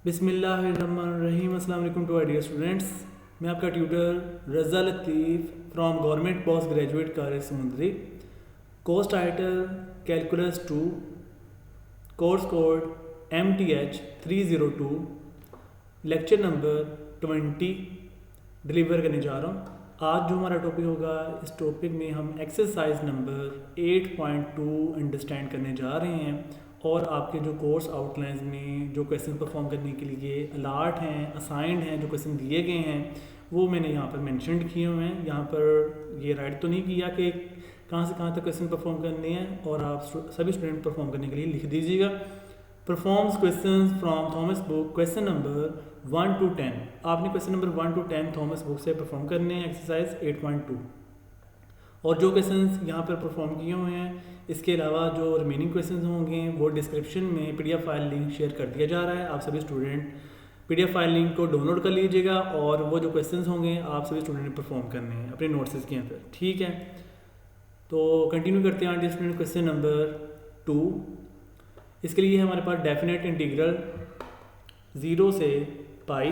बिस्मिल्लाहिर्रहमानिर्रहीम। अस्सलाम वालेकुम टू डियर स्टूडेंट्स। मैं आपका tutor Raza Latif from government post graduate college Samundri. Course title calculus 2, course code MTH 302, lecture number 20 deliver करने जा रहा हूँ। आज जो हमारा टॉपिक होगा, इस टॉपिक में हम एक्सरसाइज नंबर 8.2 अंडरस्टैंड करने जा रहे हैं और आपके जो कोर्स आउटलाइंस में जो क्वेश्चन परफॉर्म करने के लिए अलाट हैं, असाइंड हैं, जो क्वेश्चन दिए गए हैं वो मैंने यहाँ पर मेंशन किए हुए हैं। यहाँ पर ये राइट तो नहीं किया कि कहाँ से कहाँ तक क्वेश्चन परफॉर्म करने हैं, और आप सभी स्टूडेंट परफॉर्म करने के लिए लिख दीजिएगा। Performs question from Thomas book, question number 1 to 10। आपने question number 1 to 10 Thomas book से परफॉर्म करने हैं एक्सरसाइज 8.2। और जो क्वेश्चंस यहाँ पर परफॉर्म किए हुए हैं, इसके अलावा जो रिमेनिंग क्वेश्चंस होंगे वो डिस्क्रिप्शन में PDF फाइल लिंक शेयर कर दिया जा रहा है। आप सभी स्टूडेंट PDF फाइल लिंक को डाउनलोड कर लीजिएगा और वो जो क्वेश्चंस होंगे आप सभी स्टूडेंट ने परफॉर्म करने हैं अपने नोट्स के अंदर, ठीक है। तो कंटिन्यू करते हैं डियर स्टूडेंट क्वेश्चन नंबर 2। इसके लिए हमारे पास डेफिनेट इंटीग्रल 0 से पाई।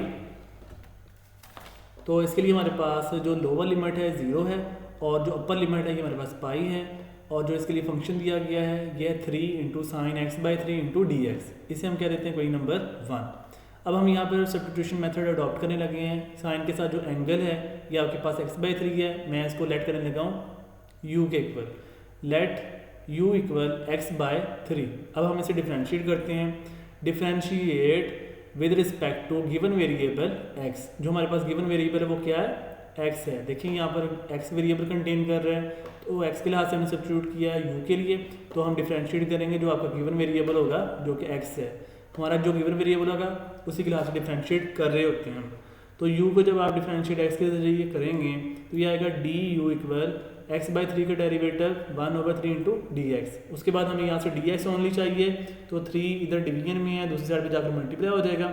तो इसके लिए हमारे पास जो लोअर लिमिट है 0 है और जो अपर लिमिट है ये हमारे पास पाई है, और जो इसके लिए फंक्शन दिया गया है ये 3 into sine x by 3 into d x. इसे हम कह देते हैं क्वेश्चन नंबर 1। अब हम यहाँ पर सब्स्टिट्यूशन मेथड अडॉप्ट करने लगे हैं। साइन के साथ जो एंगल है ये आपके पास x/3 है, मैं इसको लेट करने लगा हूँ u के equal, late u equal x/3। अब हम इसे डिफ्रेंशिएट करते हैं। Differentiate with respect to given variable x। जो हमारे पास गिवन वेरिएबल है वो क्या है, x है। देखिए यहाँ पर x वेरिएबल कंटेन कर रहा है, तो x के लिहाज से हमने सब्स्टिट्यूट किया है u के लिए, तो हम डिफ्रेंशिएट करेंगे जो आपका गिवन वेरिएबल होगा जो कि x है। हमारा जो गिवन वेरिएबल होगा उसी के लिहाज से डिफ्रेंशिएट कर रहे होते हैं हम। तो u को जब आप डिफ्रेंशिएट x के जरिए करेंगे तो ये आएगा du इक्वल x/3 का डेरिवेटिव 1/3 इंटू डी एक्स। उसके बाद हमें यहाँ से डी एक्स ओनली चाहिए, तो 3 इधर डिवीजन में है, दूसरी साइड पे जाकर मल्टीप्लाई हो जाएगा,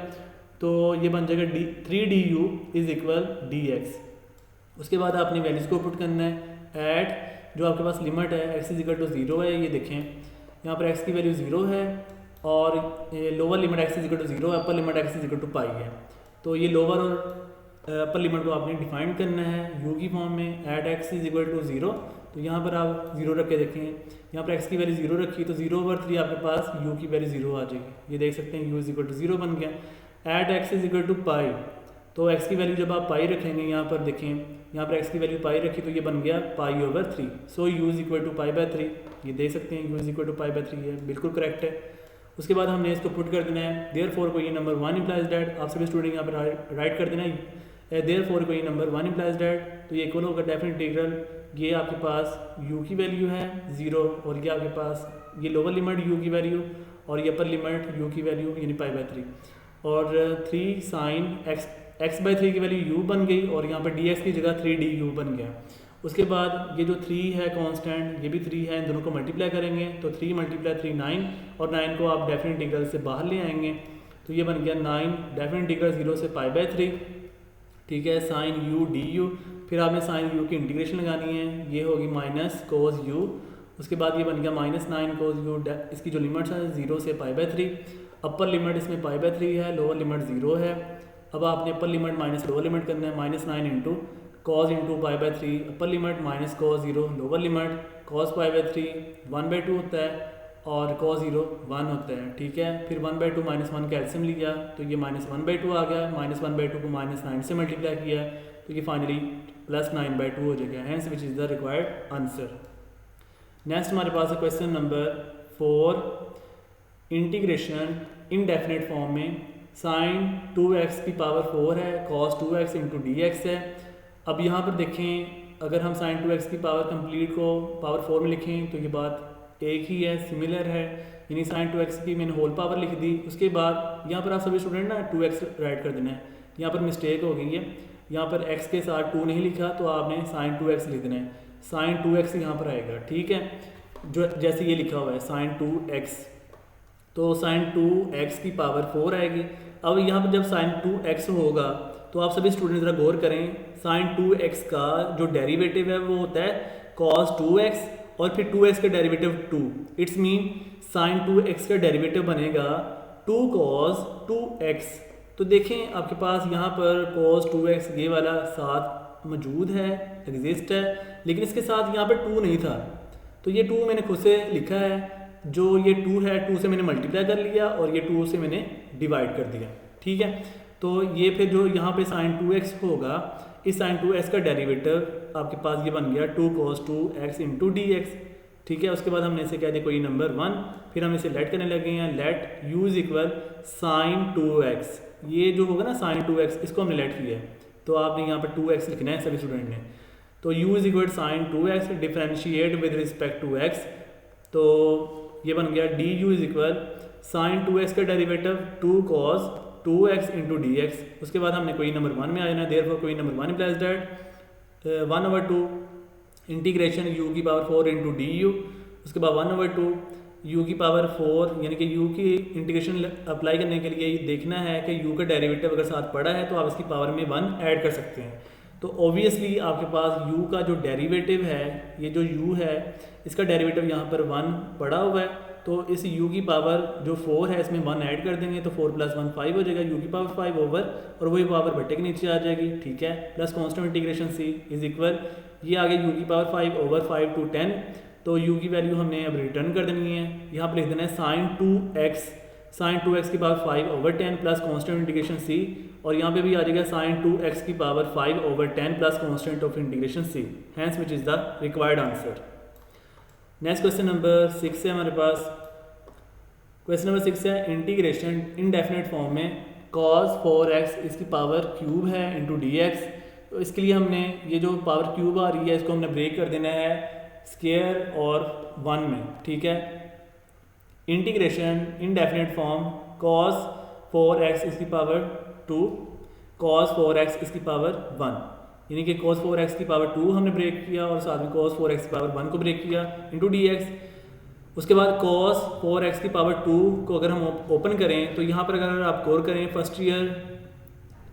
तो ये बन जाएगा 3du is equal D x. उसके बाद आपने वैल्यूज़ को पुट करना है एट जो आपके पास लिमिट है x इज इक्वल टू 0 है। ये देखें यहाँ पर x की वैल्यू 0 है और lower limit x is equal to 0 है, upper limit x is equal to pi है। तो ये लोअर और अपर लिमिट को आपने डिफाइन करना है u की फॉर्म में at x is equal to 0। तो यहाँ पर आप 0 रख के देखें, यहाँ पर x की वैल्यू 0 रखी तो 0/3 आपके पास u की वैल्यू 0 आ जाएगी। ये देख सकते हैं u इज इक्वल टू 0 बन गया। At x is equal to pi, तो x की वैल्यू जब आप पाई रखेंगे, यहाँ पर देखें यहाँ पर x की वैल्यू पाई रखी तो ये बन गया पाई/3। सो u इज इक्वल टू पाई/3। ये देख सकते हैं u इज इक्वल टू पाई/3 है, बिल्कुल करेक्ट है। उसके बाद हमने इसको पुट कर देना है। Therefore question number 1 implies that, आप सभी स्टूडेंट यहाँ पर राइट कर देना है therefore question number 1 implies that. तो ये इक्वल होगा डेफिनेट इंटीग्रल, ये आपके पास u की वैल्यू है 0 और ये आपके पास ये लोअर लिमिट u की वैल्यू और ये अपर लिमिट u की वैल्यू यानी पाई/3, और 3 साइन x/3 की वैल्यू u बन गई और यहाँ पर dx की जगह 3du बन गया। उसके बाद ये जो 3 है कांस्टेंट, ये भी 3 है, इन दोनों को मल्टीप्लाई करेंगे तो 3 × 3 9, और 9 को आप डेफिनेट इंटीग्रल से बाहर ले आएंगे तो ये बन गया 9 डेफिनेट इंटीग्रल 0 से पाई/3, ठीक है, साइन u du। फिर आपने साइन u की इंटीग्रेशन लगानी है, ये होगी माइनस कोस u। उसके बाद ये बन गया -9 कोस u। इसकी जो लिमिट्स हैं 0 से पाई/3, अपर लिमिट इसमें पाई/3 है, लोअर लिमिट 0 है। अब आपने upper limit minus lower limit करना है, -9 into cos into pi, upper limit minus cos 0, lower limit cos pi 1/2 होता है और कॉस 0 1 होता है, ठीक है। फिर 1/2 -1 का एल्सियम लिया तो ये -1/2 आ गया, -1/2 को -9 से मल्टीप्लाई किया तो ये फाइनली +9/2 हो जाएगा, hence which is the required answer. Next हमारे पास है question number 4, integration indefinite form में साइन 2x की पावर 4 है, cos 2x into d x है। अब यहाँ पर देखें, अगर हम साइन 2x की पावर कंप्लीट को पावर 4 में लिखें तो ये बात एक ही है, सिमिलर है, यानी साइन 2x की मैंने होल पावर लिख दी। उसके बाद यहाँ पर आप सभी स्टूडेंट ना 2x राइट कर देना है, यहाँ पर मिस्टेक हो गई है, यहाँ पर x के साथ 2 नहीं लिखा तो आपने साइन 2x लिख देना है, साइन 2x यहाँ पर आएगा, ठीक है। जो जैसे ये लिखा हुआ है साइन 2x, तो साइन 2x की पावर 4 आएगी। अब यहाँ पर जब साइन 2x होगा तो आप सभी स्टूडेंट ज़रा गौर करें, साइन 2x का जो डेरिवेटिव है वो होता है cos 2x और फिर 2x का derivative 2। It's mean sine 2x का डेरिवेटिव बनेगा 2 cos 2x। तो देखें आपके पास यहाँ पर cos 2x ये वाला साथ मौजूद है, एग्जिस्ट है, लेकिन इसके साथ यहाँ पर 2 नहीं था, तो ये 2 मैंने खुद से लिखा है। जो ये 2 है 2 से मैंने मल्टीप्लाई कर लिया और ये 2 से मैंने डिवाइड कर दिया, ठीक है। तो ये फिर जो यहाँ पे sin 2x होगा, इस sin 2x का डेरिवेटिव आपके पास ये बन गया 2 cos 2x into d x, ठीक है। उसके बाद हमने इसे कह दिया कोई नंबर 1, फिर हम इसे लेट करने लगे हैं, let u is equal sin 2x। ये जो होगा ना sin 2x, इसको हमने लेट किया है, तो आपने यहाँ पर 2x लिखना है सभी स्टूडेंट ने। तो u is equal sin 2x differentiate with respect to x, तो ये बन गया du is equal sin 2x का derivative 2 cos 2x into d x. उसके बाद हमने कोई नंबर 1 में आ जाना है, देयरफॉर कोई number 1 implies that 1/2 integration u की पावर 4 इंटू डी यू। उसके बाद 1/2 u की पावर 4, यानी कि u की इंटीग्रेशन अप्लाई करने के लिए देखना है कि u का डेरिवेटिव अगर साथ पड़ा है तो आप इसकी पावर में 1 ऐड कर सकते हैं। तो ऑब्वियसली आपके पास u का जो डेरिवेटिव है, ये जो u है इसका डेरिवेटिव यहाँ पर 1 पड़ा हुआ है, तो इस u की पावर जो 4 है इसमें 1 ऐड कर देंगे, तो 4 + 1 5 हो जाएगा, u की पावर 5 ओवर और वही पावर बट्टे के नीचे आ जाएगी, ठीक है, plus constant integration c is equal ये आगे u की पावर 5 ओवर 5 to 10। तो u की वैल्यू हमने अब रिटर्न कर देनी है, यहाँ पर लिख देना है sin 2x की power 5 over 10 plus constant integration c, और यहाँ पे भी आ जाएगा sin 2x की power 5 over 10 plus constant of integration c, hence which is the required answer. Next question number 6 है हमारे पास। क्वेश्चन नंबर 6 है इंटीग्रेशन इनडेफिनेट फॉर्म में cos 4x इसकी पावर क्यूब है इंटू डी एक्स। तो इसके लिए हमने ये जो पावर क्यूब आ रही है इसको हमने ब्रेक कर देना है स्क्वायर और 1 में, ठीक है। Integration indefinite form cos 4x इसकी पावर 2 cos 4x इसकी पावर 1, यानी कि cos 4x की पावर 2 हमने ब्रेक किया और साथ में cos 4x की पावर 1 को ब्रेक किया इंटू डी एक्स। उसके बाद cos 4x की पावर 2 को अगर हम ओपन करें तो यहाँ पर अगर आप गौर करें first year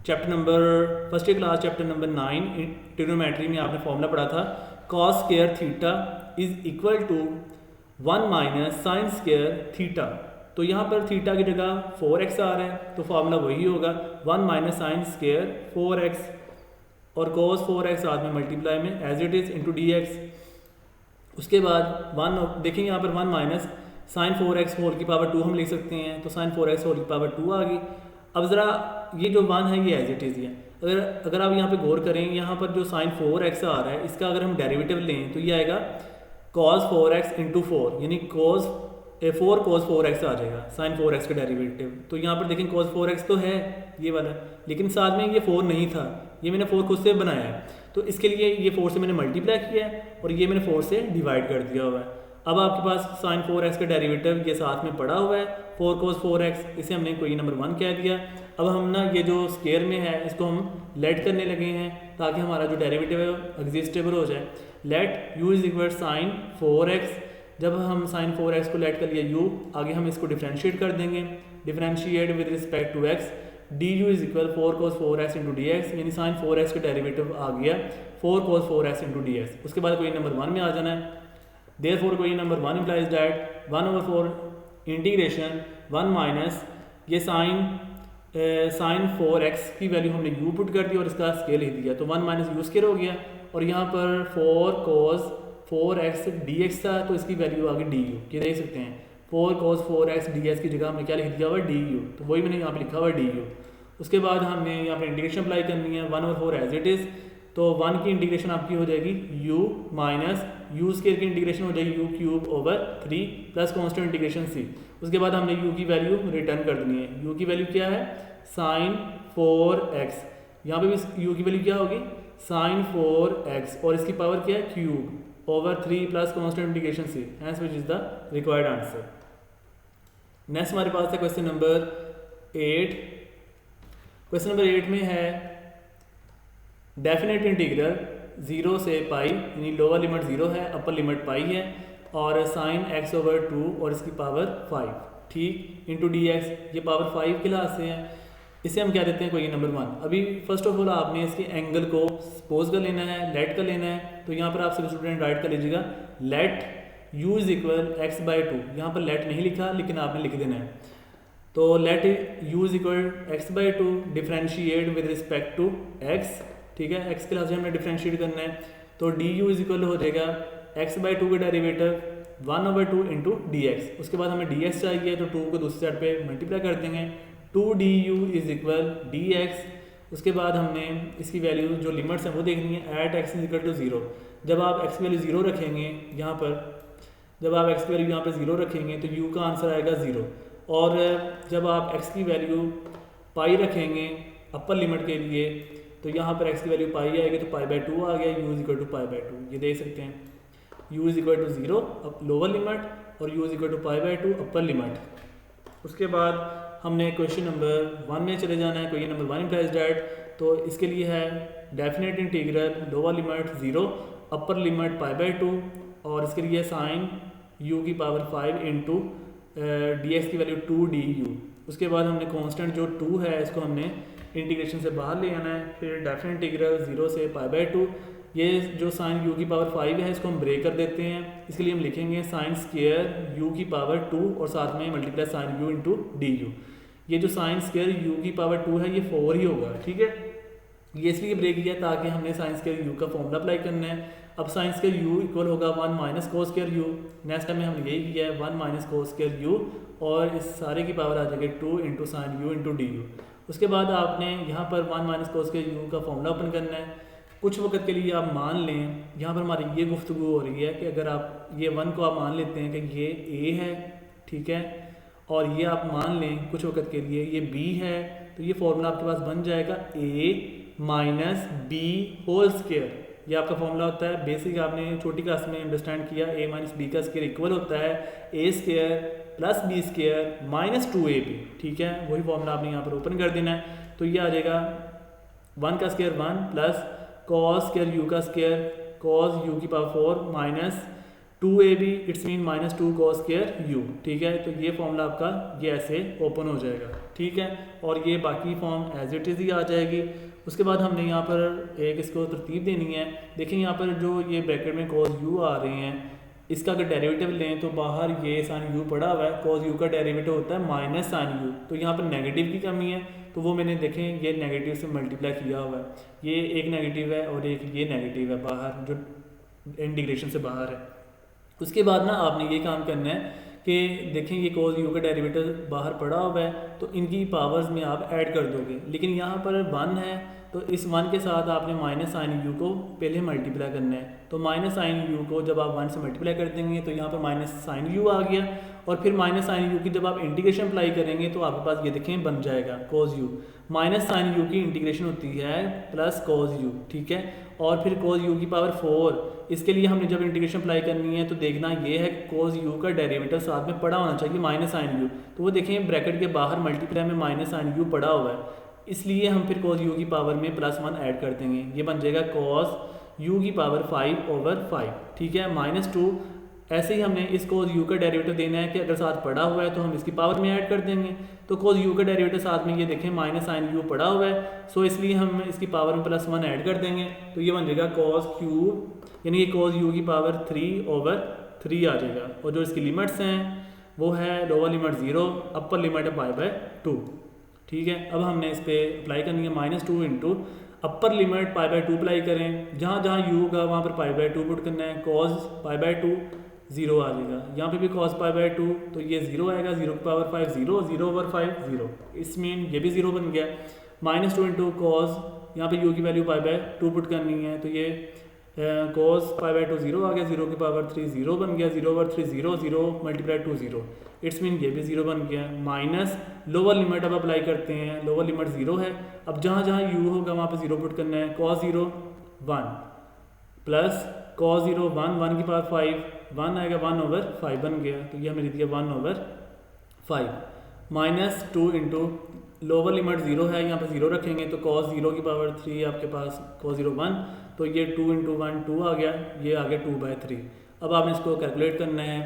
class chapter number 9 trigonometry में आपने फॉर्मूला पढ़ा था cos square theta is equal to 1 minus sine square theta. तो यहाँ पर थीटा की जगह 4x आ रहा है, तो फार्मूला वही होगा 1 माइनस साइन स्क्वायर 4x और cos 4x साथ में मल्टीप्लाई में as it is into d x. उसके बाद 1 देखेंगे यहाँ पर 1 माइनस साइन 4x होल की पावर 2 हम लिख सकते हैं, तो साइन 4x होल की पावर 2 आ गई। अब ज़रा ये जो 1 है ये एज इट इज़ है, अगर आप यहाँ पे गौर करें, यहाँ पर जो साइन 4x आ रहा है इसका अगर हम डेरिवेटिव लें तो ये आएगा cos 4x इंटू 4, यानी फोर cos 4x आ जाएगा साइन 4x का डेरिवेटिव। तो यहाँ पर देखें cos 4x तो है ये वाला, लेकिन साथ में ये 4 नहीं था, ये मैंने 4 खुद से बनाया है, तो इसके लिए ये 4 से मैंने मल्टीप्लाई किया है और ये मैंने 4 से डिवाइड कर दिया हुआ है। अब आपके पास साइन 4x का डेरिवेटिव ये साथ में पड़ा हुआ है 4 cos 4x, इसे हमने कोई नंबर 1 कह दिया। अब हम ना ये जो स्क्वायर में है इसको हम लेट करने लगे हैं ताकि हमारा जो डेरिवेटिव है एग्जिस्टेबल हो जाए। Let u is equal sine 4x, जब हम साइन 4x को लेट कर लिया u, आगे हम इसको डिफ्रेंशिएट कर देंगे, differentiate with respect to x, du is equal 4 cos 4x into d x, यानी साइन 4x का डेरिवेटिव आ गया 4 cos 4x into d x. उसके बाद कोई नंबर 1 में आ जाना है, देयरफॉर कोई number 1 implies that 1/4 integration 1 minus ये साइन 4x की वैल्यू हमने u पुट कर दी और इसका स्केल लिख दिया, तो 1 माइनस यू स्केयर हो गया, और यहाँ पर 4 cos 4x dx था तो इसकी वैल्यू आ गई du, ये देख सकते हैं 4 cos 4x dx की जगह हमने क्या लिख दिया हुआ du, तो वही मैंने यहाँ पे लिखा हुआ du। उसके बाद हमने यहाँ पे इंटीग्रेशन अप्लाई करनी है 1/4 एज इट इज़, तो 1 की इंटीग्रेशन आपकी हो जाएगी u माइनस यू स्केयर की इंटीग्रेशन हो जाएगी u cube over 3 plus constant integration c। उसके बाद हमने u की वैल्यू रिटर्न कर देनी है, u की वैल्यू क्या है साइन 4x, यहाँ पे भी u की वैल्यू क्या होगी साइन 4x और इसकी पावर क्या है cube over 3 plus constant integration c, hence which is the required answer. Next हमारे पास है क्वेश्चन नंबर 8। क्वेश्चन नंबर 8 में है डेफिनेट इंटीग्रल 0 से पाई, यानी लोअर लिमिट 0 है, अपर लिमिट पाई है, और साइन x/2 और इसकी पावर 5, ठीक, इंटू डी एक्स, ये पावर 5 के लिहाज से है, इसे हम क्या देते हैं कोई नंबर 1। अभी फर्स्ट ऑफ ऑल आपने इसके एंगल को सपोज कर लेना है, लेट कर लेना है, तो यहाँ पर आप सभी स्टूडेंट राइट कर लीजिएगा late u is equal x/2, यहाँ पर लेट नहीं लिखा लेकिन आपने लिख देना है। तो let u is equal x/2 differentiate with respect to x, ठीक है, x के लिहाज से हमने डिफ्रेंशिएट करना है। तो du इज इक्वल हो जाएगा x/2 का डेरिवेटिव 1/2 इंटू डी एक्स। उसके बाद हमें dx चाहिए तो 2 को दूसरी साइड पे मल्टीप्लाई कर देंगे, 2du इज इक्वल dx। उसके बाद हमने इसकी वैल्यू जो लिमिट्स हैं वो देखनी है। At x is equal to 0, जब आप x की वैल्यू 0 रखेंगे यहाँ पर, जब आप x की वैल्यू यहाँ पर 0 रखेंगे तो u का आंसर आएगा 0। और जब आप x की वैल्यू पाई रखेंगे अपर लिमिट के लिए तो यहाँ पर x की वैल्यू पाई आएगी तो π/2 आ गया, u इज इक्वल टू π/2। ये देख सकते हैं u is equal to 0 lower limit और u is equal to π/2 upper limit. उसके बाद हमने क्वेश्चन नंबर 1 में चले जाना है। क्वेश्चन नंबर 1 इम्प्लाइज दैट, तो इसके लिए है definite integral lower limit 0 upper limit π/2 और इसके लिए साइन u की पावर 5 इंटू dx की वैल्यू 2du। उसके बाद हमने कांस्टेंट जो 2 है इसको हमने इंटीग्रेशन से बाहर ले आना है। फिर डेफिनेट इंटीग्रल 0 से π/2, ये जो साइन u की पावर 5 है इसको हम ब्रेक कर देते हैं। इसके लिए हम लिखेंगे साइन स्क्वायर u की पावर 2 और साथ में multiply sine u into du। ये जो साइन स्क्वायर u की पावर 2 है ये 4 ही होगा, ठीक है। ये इसलिए ब्रेक किया ताकि हमने साइन स्क्वायर u का फॉर्मूला अप्लाई करना है। अब साइन स्क्वायर u इक्वल होगा 1 minus cos square u। Next time में हमने यही किया है 1 माइनस कोस स्क्वायर u और इस सारे की पावर आ जाएगी 2 into sine u into du। उसके बाद आपने यहाँ पर 1 माइनस कोस स्क्वायर u का फॉर्मूला ओपन करना है। कुछ वक्त के लिए आप मान लें, यहाँ पर हमारी ये गुफ्तगू हो रही है कि अगर आप ये 1 को आप मान लेते हैं कि ये a है, ठीक है, और ये आप मान लें कुछ वक्त के लिए ये b है, तो ये फॉर्मूला आपके पास बन जाएगा a minus b whole square. ये आपका फॉर्मूला होता है, बेसिक आपने छोटी क्लास में अंडरस्टैंड किया, a माइनस बी का स्क्वायर इक्वल होता है a square plus b square minus 2ab, ठीक है। वही फॉर्मूला आपने यहाँ पर ओपन कर देना है। तो ये आ जाएगा 1 का square 1 plus cos square u का स्क्वायर कॉस u की power 4 minus 2ab, it's mean minus 2 cos square u, ठीक है। तो ये फॉर्मूला आपका ये ऐसे ओपन हो जाएगा, ठीक है, और ये बाकी फॉर्म एज इट इज़ ही आ जाएगी। उसके बाद हमने यहाँ पर एक इसको तरतीब देनी है। देखिए यहाँ पर जो ये ब्रैकेट में कॉस u आ रहे हैं, इसका अगर डेरिवेटिव लें तो बाहर ये साइन u पड़ा हुआ है, कॉस u का डेरिवेटिव होता है माइनस साइन u। तो यहाँ पर नेगेटिव की कमी है तो वो मैंने देखें ये नेगेटिव से मल्टीप्लाई किया हुआ है, ये एक नेगेटिव है और एक ये नेगेटिव है बाहर जो इंटीग्रेशन से बाहर है। उसके बाद ना आपने ये काम करना है कि देखें ये कॉस u का डेरिवेटिव बाहर पड़ा हुआ है तो इनकी पावर्स में आप ऐड कर दोगे, लेकिन यहाँ पर 1 है तो इस 1 के साथ आपने माइनस साइन u को पहले मल्टीप्लाई करना है। तो माइनस साइन u को जब आप 1 से मल्टीप्लाई कर देंगे तो यहाँ पर माइनस साइन u आ गया, और फिर माइनस साइन u की जब आप इंटीग्रेशन अप्लाई करेंगे तो आपके पास ये देखें बन जाएगा cos u। Minus sine u की इंटीग्रेशन होती है प्लस कॉस u, ठीक है, और फिर कॉस u की पावर 4। इसके लिए हमने जब इंटीग्रेशन अप्लाई करनी है तो देखना ये है कॉस u का डेरिवेटिव साथ में पड़ा होना चाहिए माइनस साइन u। तो वो देखें ब्रैकेट के बाहर मल्टीप्लाई में माइनस साइन u पड़ा हुआ है, इसलिए हम फिर कॉस u की पावर में +1 ऐड कर देंगे। ये बन जाएगा कॉस u की पावर 5/5, ठीक है, माइनस 2। ऐसे ही हमने इस कॉस u का डेरिवेटिव देना है कि अगर साथ पड़ा हुआ है तो हम इसकी पावर में ऐड कर देंगे। तो कॉस u का डेरिवेटिव साथ में ये देखें माइनस साइन u पड़ा हुआ है, सो इसलिए हम इसकी पावर में +1 ऐड कर देंगे। तो ये बन जाएगा कॉस क्यूब, यानी कि कॉस u की पावर 3/3 आ जाएगा। और जो इसकी लिमिट्स हैं वो है लोअर लिमिट 0 अपर लिमिट है π/2, ठीक है। अब हमने इस पर अप्लाई करनी है -2 इंटू अपर लिमिट π/2 अप्लाई करें, जहाँ जहाँ u होगा वहाँ पर π/2 पुट करना है। कॉस π/2 0 आ जाएगा, यहाँ पे भी cos π/2 तो ये 0 आएगा, 0 की पावर 5 0, 0/5 0, इस मीन ये भी 0 बन गया। -2 इंटू कॉस, यहाँ पे u की वैल्यू π/2 पुट करनी है तो ये cos π/2 0 आ गया, 0 की पावर 3 0 बन गया, 0/3 0, 0 मल्टीप्लाई 2 0, इट्स मीन ये भी 0 बन गया। माइनस लोअर लिमिट अब अप्लाई करते हैं, लोअर लिमिट 0 है। अब जहाँ जहाँ u होगा वहाँ पे 0 पुट करना है। cos 0 1 प्लस cos 0 1, 1 की पावर 5, 1 आएगा, 1/5 बन गया, तो ये हमें लिख दिया 1/5। -2 इंटू लोअर लिमिट 0 है, यहाँ पे 0 रखेंगे तो cos 0 की पावर 3 आपके पास cos 0 1, तो ये 2 इंटू 1 2 आ गया, ये आ गया 2/3। अब आपने इसको कैलकुलेट करना है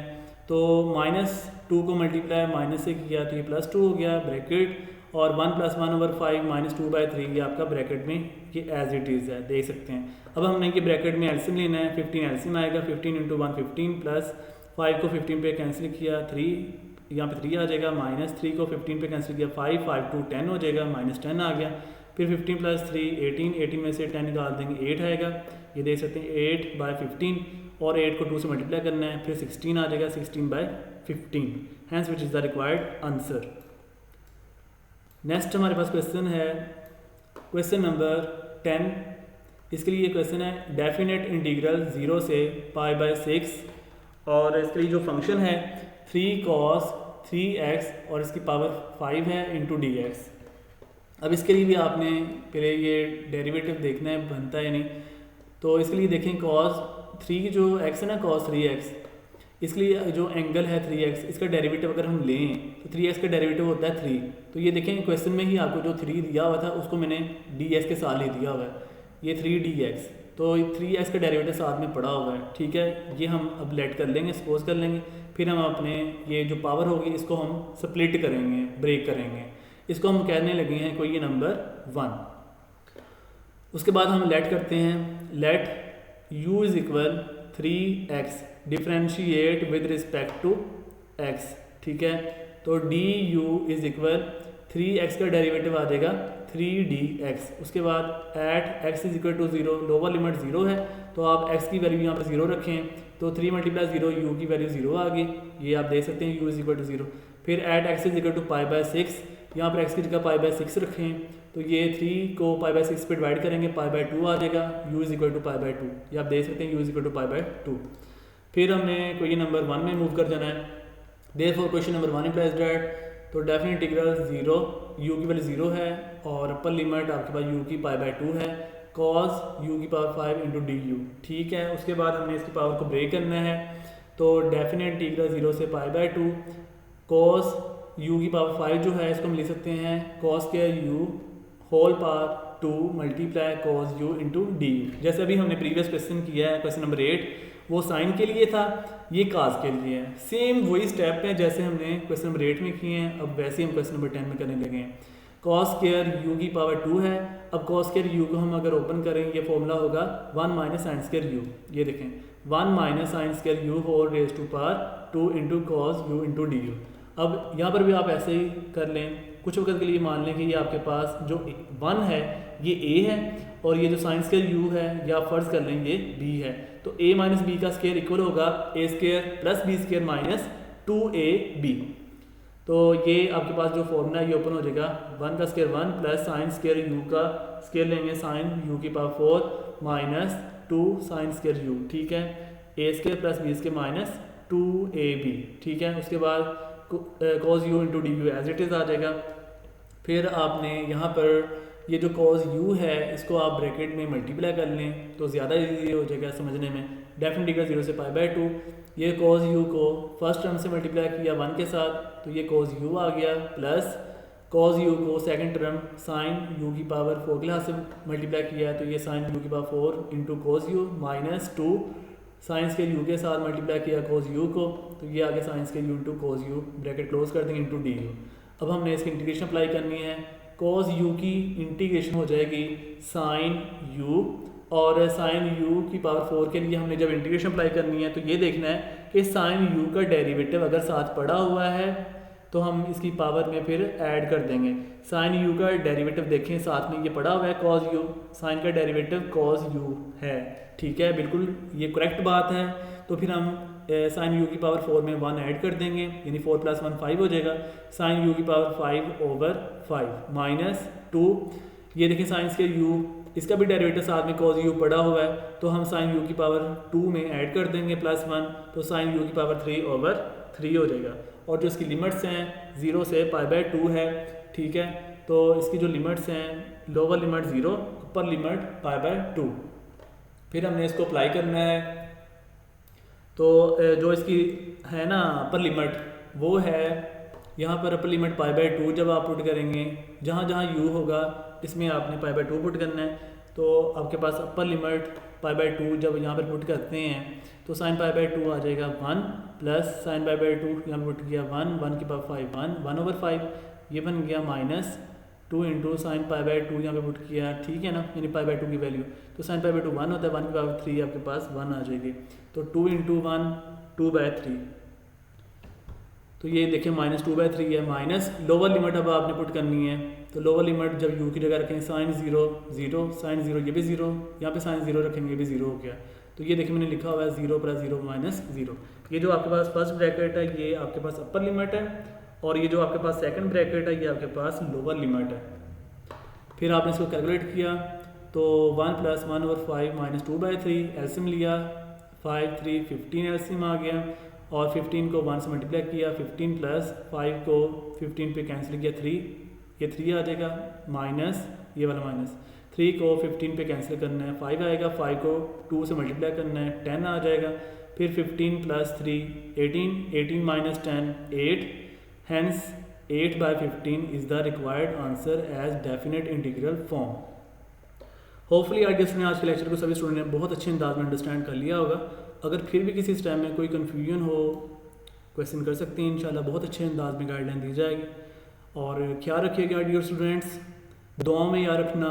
तो -2 को मल्टीप्लाई माइनस से किया तो ये +2 हो गया ब्रैकेट, और 1 + 1/5 -2/3 ये आपका ब्रैकेट में ये एज इट इज़ है, देख सकते हैं। अब हमने ये ब्रैकेट में एलसीएम लेना है, 15 एलसीएम आएगा, 15 इंटू 1 15 प्लस 5 को 15 पे कैंसिल किया, 3 यहाँ पे 3 आ जाएगा, -3 को 15 पे कैंसिल किया 5, 5 2 10 हो जाएगा, -10 आ गया। फिर 15 + 3 18, 18 में से 10 निकाल देंगे 8 आएगा। ये देख सकते हैं 8/15 और 8 को 2 से मल्टीप्लाई करना है, फिर 16 आ जाएगा 16/15। Hence which is the required answer. Next हमारे पास क्वेश्चन है क्वेश्चन नंबर 10। इसके लिए क्वेश्चन है डेफिनेट इंटीग्रल 0 से π/6 और इसके लिए जो फंक्शन है 3 cos 3x और इसकी पावर 5 है इंटू dx। अब इसके लिए भी आपने पहले ये डेरिवेटिव देखना है बनता है या नहीं। तो इसके लिए देखें cos 3 जो x है ना cos 3x, इसके लिए जो एंगल है 3x इसका डेरिवेटिव अगर हम लें तो 3x का डेरिवेटिव होता है 3। तो ये देखें क्वेश्चन में ही आपको जो 3 दिया हुआ था उसको मैंने ds के साथ ले दिया हुआ है, ये 3dx। तो 3x का डेरिवेटिव साथ में पड़ा हुआ है, ठीक है। ये हम अब लेट कर लेंगे, सपोज कर लेंगे, फिर हम अपने ये जो पावर होगी इसको हम स्प्लिट करेंगे, ब्रेक करेंगे। इसको हम कहने लगे हैं कोई ये नंबर 1। उसके बाद हम लेट करते हैं, let u = 3x differentiate with respect to x, ठीक है। तो du = 3x का डेरिवेटिव आ जाएगा 3dx। उसके बाद एट x = 0, लोअर लिमिट 0 है तो आप x की वैल्यू यहाँ पर 0 रखें, तो 3 × 0 u की वैल्यू 0 आ गई, ये आप देख सकते हैं u = 0। फिर एट x = π/6, यहाँ पर x की जगह π/6 रखें, तो ये 3 को π/6 पे डिवाइड करेंगे π/2 आ जाएगा, u = π/2, ये आप देख सकते हैं u = π/2। फिर हमने कोई नंबर 1 में मूव कर जाना है। Therefore question number 1 implies that, तो डेफिनेट इंटीग्रल 0, u की वैल्यू 0 है और अपर लिमिट आपके पास u की π/2 है, cos u की पावर 5 इंटू du, ठीक है। उसके बाद हमने इसकी पावर को ब्रेक करना है, तो डेफिनेट इंटीग्रल 0 से π/2 cos u की पावर 5 जो है इसको हम लिख सकते हैं cos square u whole power 2 multiply cos u into du। जैसे अभी हमने प्रीवियस क्वेश्चन किया है क्वेश्चन नंबर 8, वो साइन के लिए था, ये काज के लिए है। सेम वही स्टेप है जैसे हमने क्वेश्चन नंबर 8 में किए हैं, अब वैसे हम क्वेश्चन नंबर 10 में करने लगे हैं। cos स्क्वायर u की पावर 2 है, अब cos स्क्वायर u को हम अगर ओपन करें ये फॉर्मूला होगा 1 - sin स्क्वायर u, ये देखें 1 - sin square u whole raise to power 2 into cos u into du। अब यहाँ पर भी आप ऐसे ही कर लें, कुछ वक्त के लिए मान लें कि ये आपके पास जो 1 है ये a है और ये जो साइन स्क्वायर u है या फ़र्ज़ कर लें ये b है, तो a - b का स्क्वायर इक्वल होगा a square plus b square minus 2ab। तो ये आपके पास जो फॉर्मूला है ये ओपन हो जाएगा, 1 का square 1 plus sine square u का स्क्वायर लेंगे साइन u की power 4 minus 2 sine square u, ठीक है। a square plus b square minus 2ab, ठीक है। उसके बाद cos u into du as it is आ जाएगा। फिर आपने यहाँ पर ये जो cos u है इसको आप ब्रैकेट में मल्टीप्लाई कर लें तो ज़्यादा ईजी हो जाएगा समझने में। डेफिनेट इंटीग्रल 0 से π/2, ये cos u को फर्स्ट टर्म से मल्टीप्लाई किया 1 के साथ, तो ये cos u आ गया, प्लस cos u को सेकंड टर्म sin u की पावर 4 के लिहाज से मल्टीप्लाई किया है, तो ये sin u की power 4 into cos u minus 2 sine square u के साथ मल्टीप्लाई किया cos u को, तो ये आगे sign square u into cos u, bracket close कर देंगे इंटू du। अब हमने इसकी इंटीग्रेशन अप्लाई करनी है, cos u की इंटीग्रेशन हो जाएगी sin u और sin u की पावर 4 के लिए हमने जब इंटीग्रेशन अप्लाई करनी है तो ये देखना है कि sin u का डेरिवेटिव अगर साथ पड़ा हुआ है तो हम इसकी पावर में फिर ऐड कर देंगे। sin u का डेरिवेटिव देखें साथ में ये पड़ा हुआ है cos u, sin का डेरिवेटिव cos u है, ठीक है, बिल्कुल ये करेक्ट बात है। तो फिर हम sin u की पावर 4 में 1 ऐड कर देंगे, यानी 4 + 1 5 हो जाएगा, sin u की पावर 5/5 माइनस 2, ये देखें साइन स्क्वायर u इसका भी डेरिवेटिव साथ में cos u पड़ा हुआ है, तो हम sin u की पावर 2 में ऐड कर देंगे +1, तो sin u की पावर 3/3 हो जाएगा। और जो इसकी लिमिट्स हैं 0 से π/2 है, ठीक है। तो इसकी जो लिमिट्स हैं लोअर लिमिट 0, अपर लिमिट π/2। फिर हमने इसको अप्लाई करना है, तो जो इसकी है ना अपर लिमिट वो है यहाँ पर अपर लिमिट π/2 जब आप पुट करेंगे, जहाँ जहाँ u होगा इसमें आपने π/2 पुट करना है। तो आपके पास अपर लिमिट π/2 जब यहाँ पर पुट करते हैं तो sin π/2 आ जाएगा 1 प्लस sin π/2 यहाँ पर पुट किया 1 की पावर 5 1/5, ये बन गया माइनस 2 इंटू साइन π/2 यहाँ पे पुट किया, ठीक है ना, यानी π/2 की वैल्यू, तो sin π/2 1 होता है, 1 की पावर 3 आपके पास 1 आ जाएगी, तो 2 इंटू 1 2/3। तो ये देखिए -2/3 है, माइनस लोअर लिमिट अब आपने पुट करनी है। तो लोअर लिमिट जब u की जगह रखें साइन 0 0, साइन 0 ये भी 0, यहाँ पे साइन 0 रखेंगे ये भी 0 हो गया। तो ये देखिए मैंने लिखा हुआ है 0 + 0 - 0। ये जो आपके पास फर्स्ट ब्रैकेट है ये आपके पास अपर लिमिट है, और ये जो आपके पास सेकंड ब्रैकेट है ये आपके पास लोअर लिमिट है। फिर आपने इसको कैलकुलेट किया तो 1 + 1/5 - 2/3 एलसीएम लिया, 5 3 15 एलसीएम आ गया, और 15 को 1 से मल्टीप्लाई किया, 15 + 5 को 15 पे कैंसिल किया 3, ये 3 आ जाएगा, माइनस ये वाला माइनस 3 को 15 पे कैंसिल करना है 5 आएगा, 5 को 2 से मल्टीप्लाई करना है 10 आ जाएगा, फिर 15 + 3 18, 18 - 10 8, hence 8/15 is the required answer as definite integral form. Hopefully I guess आज के लेक्चर को सभी स्टूडेंट ने बहुत अच्छे अंदाज में अंडरस्टैंड कर लिया होगा। अगर फिर भी किसी टाइम में कोई कन्फ्यूजन हो, क्वेश्चन कर सकते हैं, इंशाल्लाह बहुत अच्छे अंदाज में गाइडलाइन दी जाएगी। और ख्याल रखिएगा डियर स्टूडेंट्स, दुआ में याद रखना।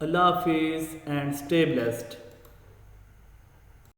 अल्लाह हाफिज़ एंड स्टे ब्लेस्ड।